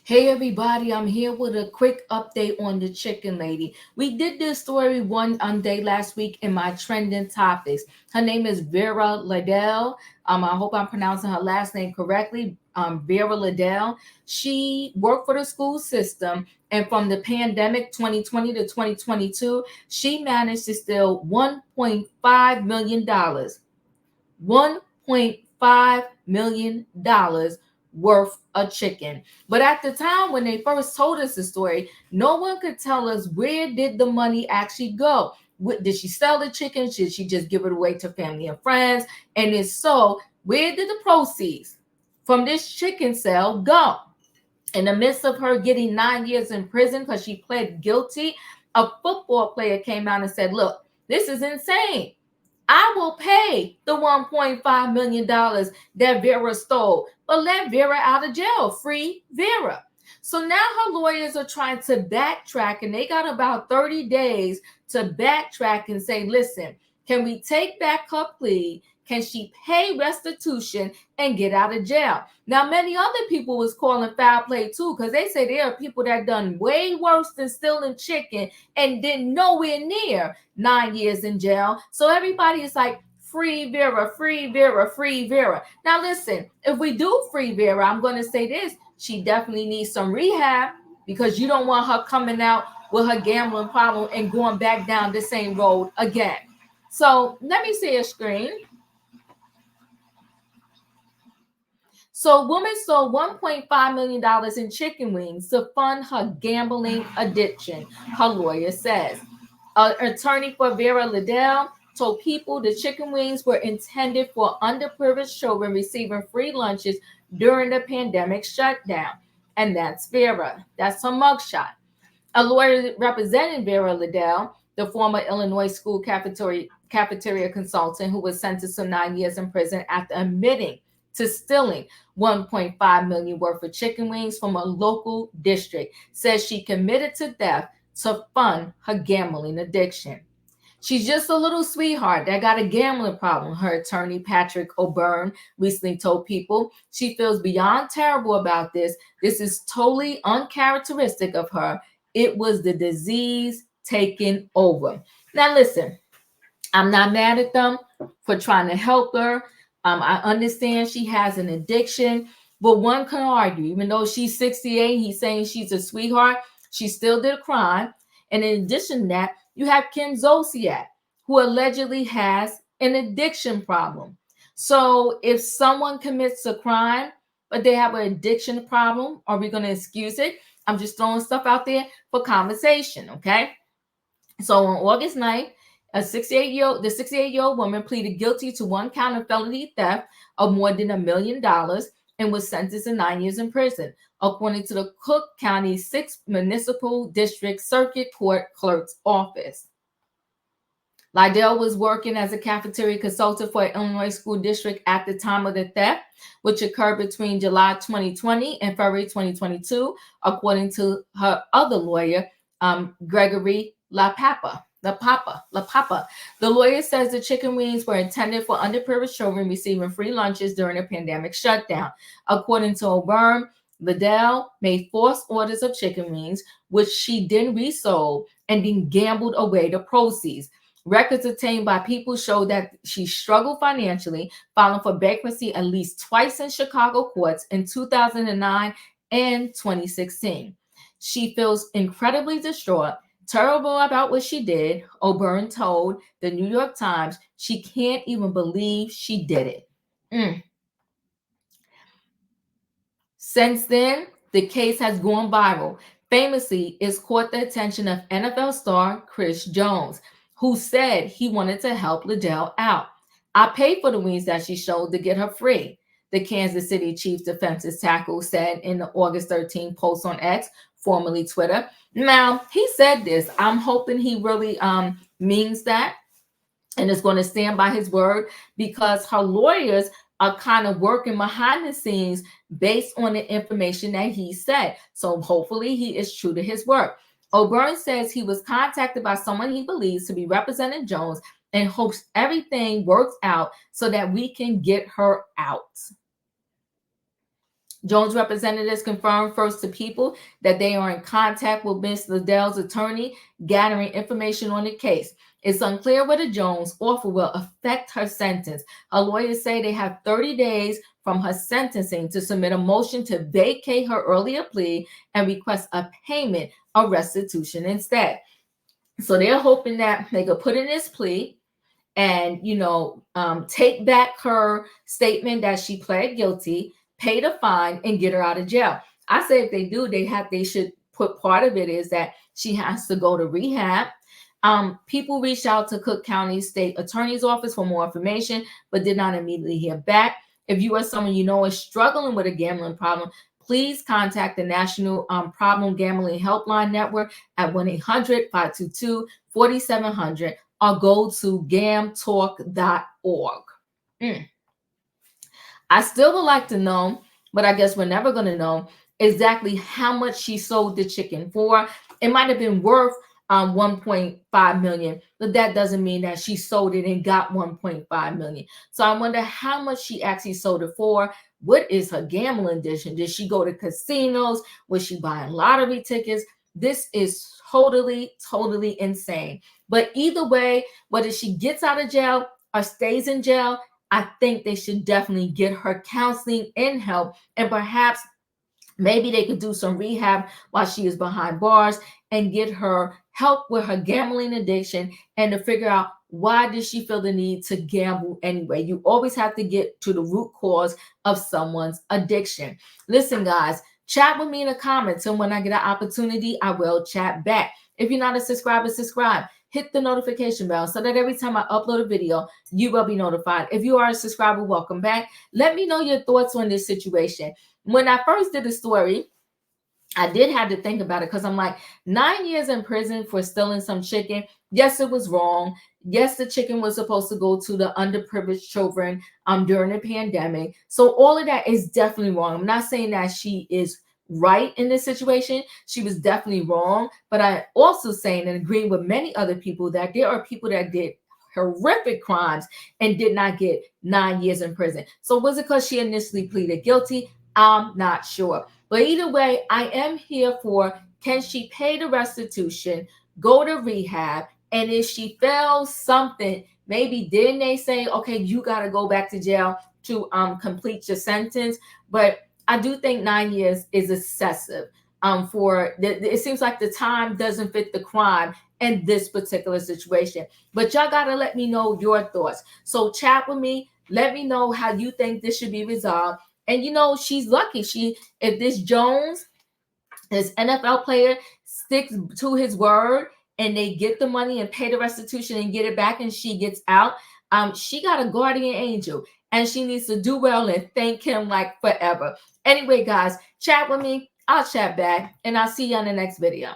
Hey everybody, I'm here with a quick update on the chicken lady. We did this story one day last week in my trending topics. Her name is Vera Liddell. I hope I'm pronouncing her last name correctly. Vera Liddell. She worked for the school system, and from the pandemic 2020 to 2022, she managed to steal $1.5 million. $1.5 million worth of chicken. But at the time when they first told us the story, no one could tell us where did the money actually go. Did she sell the chicken? Should she just give it away to family and friends? And if so, where did the proceeds from this chicken sale go? In the midst of her getting 9 years in prison because she pled guilty, a football player came out and said, "Look, this is insane. I will pay the $1.5 million that Vera stole, but let Vera out of jail. Free Vera." So now her lawyers are trying to backtrack, and they got about 30 days to backtrack and say, listen, can we take back her plea? Can she pay restitution and get out of jail? Now, many other people was calling foul play too, because they say there are people that done way worse than stealing chicken and did nowhere near 9 years in jail. So everybody is like, free Vera, free Vera, free Vera. Now listen, if we do free Vera, I'm going to say this. She definitely needs some rehab, because you don't want her coming out with her gambling problem and going back down the same road again. So let me see a screen. So, woman sold $1.5 million in chicken wings to fund her gambling addiction, her lawyer says. An attorney for Vera Liddell told People the chicken wings were intended for underprivileged children receiving free lunches during the pandemic shutdown. And that's Vera. That's her mugshot. A lawyer representing Vera Liddell, the former Illinois school cafeteria consultant who was sentenced to 9 years in prison after admitting to stealing 1.5 million worth of chicken wings from a local district, says she committed to theft to fund her gambling addiction. She's just a little sweetheart that got a gambling problem, her attorney Patrick O'Byrne recently told People. She feels beyond terrible about this. This is totally uncharacteristic of her. It was the disease taking over. Now listen, I'm not mad at them for trying to help her. I understand she has an addiction, but one can argue, even though she's 68, he's saying she's a sweetheart, she still did a crime. And in addition to that, you have Kim Zolciak, who allegedly has an addiction problem. So if someone commits a crime, but they have an addiction problem, are we going to excuse it? I'm just throwing stuff out there for conversation, okay? So on August 9th, the 68-year-old woman pleaded guilty to one count of felony theft of more than $1 million and was sentenced to 9 years in prison, according to the Cook County 6th Municipal District Circuit Court Clerk's Office. Liddell was working as a cafeteria consultant for an Illinois school district at the time of the theft, which occurred between July 2020 and February 2022, according to her other lawyer, Gregory LaPapa. The lawyer says the chicken wings were intended for underprivileged children receiving free lunches during the pandemic shutdown. According to O'Byrne, Liddell made false orders of chicken wings, which she then resold and then gambled away the proceeds. Records obtained by People show that she struggled financially, filing for bankruptcy at least twice in Chicago courts in 2009 and 2016. She feels incredibly distraught, terrible about what she did. O'Byrne told the New York Times she can't even believe she did it. Since then, the case has gone viral. Famously, it's caught the attention of NFL star Chris Jones, who said he wanted to help Liddell out. "I paid for the wings that she showed to get her free," the Kansas City Chiefs defensive tackle said in the August 13 post on X, formerly Twitter. Now, he said this. I'm hoping he really means that and is going to stand by his word, because her lawyers are kind of working behind the scenes based on the information that he said. So hopefully he is true to his word. O'Byrne says he was contacted by someone he believes to be representing Jones and hopes everything works out so that we can get her out. Jones representatives confirmed first to People that they are in contact with Ms. Liddell's attorney, gathering information on the case. It's unclear whether Jones' offer will affect her sentence. Her lawyers say they have 30 days from her sentencing to submit a motion to vacate her earlier plea and request a payment of restitution instead. So they're hoping that they could put in this plea and, take back her statement that she pled guilty, pay the fine, and get her out of jail. I say if they do, they should put part of it is that she has to go to rehab. People reached out to Cook County State Attorney's Office for more information, but did not immediately hear back. If you or someone you know is struggling with a gambling problem, please contact the National Problem Gambling Helpline Network at 1-800-522-4700 or go to gamtalk.org. I still would like to know, but I guess we're never going to know exactly how much she sold the chicken for. It might have been worth 1.5 million, but that doesn't mean that she sold it and got 1.5 million. So I wonder how much she actually sold it for. What is her gambling addiction? Did she go to casinos? Was she buying lottery tickets? This is totally insane. But either way, whether she gets out of jail or stays in jail, I think they should definitely get her counseling and help, and perhaps maybe they could do some rehab while she is behind bars and get her help with her gambling addiction and to figure out why did she feel the need to gamble anyway. You always have to get to the root cause of someone's addiction. Listen, guys, chat with me in the comments, and when I get an opportunity, I will chat back. If you're not a subscriber, subscribe. Hit the notification bell so that every time I upload a video, you will be notified. If you are a subscriber, welcome back. Let me know your thoughts on this situation. When I first did the story, I did have to think about it because I'm like, 9 years in prison for stealing some chicken. Yes, it was wrong. Yes, the chicken was supposed to go to the underprivileged children during the pandemic. So all of that is definitely wrong. I'm not saying that she is right in this situation. She was definitely wrong. But I also saying and agreeing with many other people that there are people that did horrific crimes and did not get 9 years in prison. So was it because she initially pleaded guilty? I'm not sure. But either way, I am here for, can she pay the restitution, go to rehab, and if she fails something, maybe then they say, okay, you got to go back to jail to complete your sentence. But I do think 9 years is excessive. It seems like the time doesn't fit the crime in this particular situation. But y'all got to let me know your thoughts. So chat with me. Let me know how you think this should be resolved. And she's lucky. If this Jones, this NFL player, sticks to his word and they get the money and pay the restitution and get it back and she gets out, she got a guardian angel and she needs to do well and thank him like forever. Anyway, guys, chat with me. I'll chat back and I'll see you on the next video.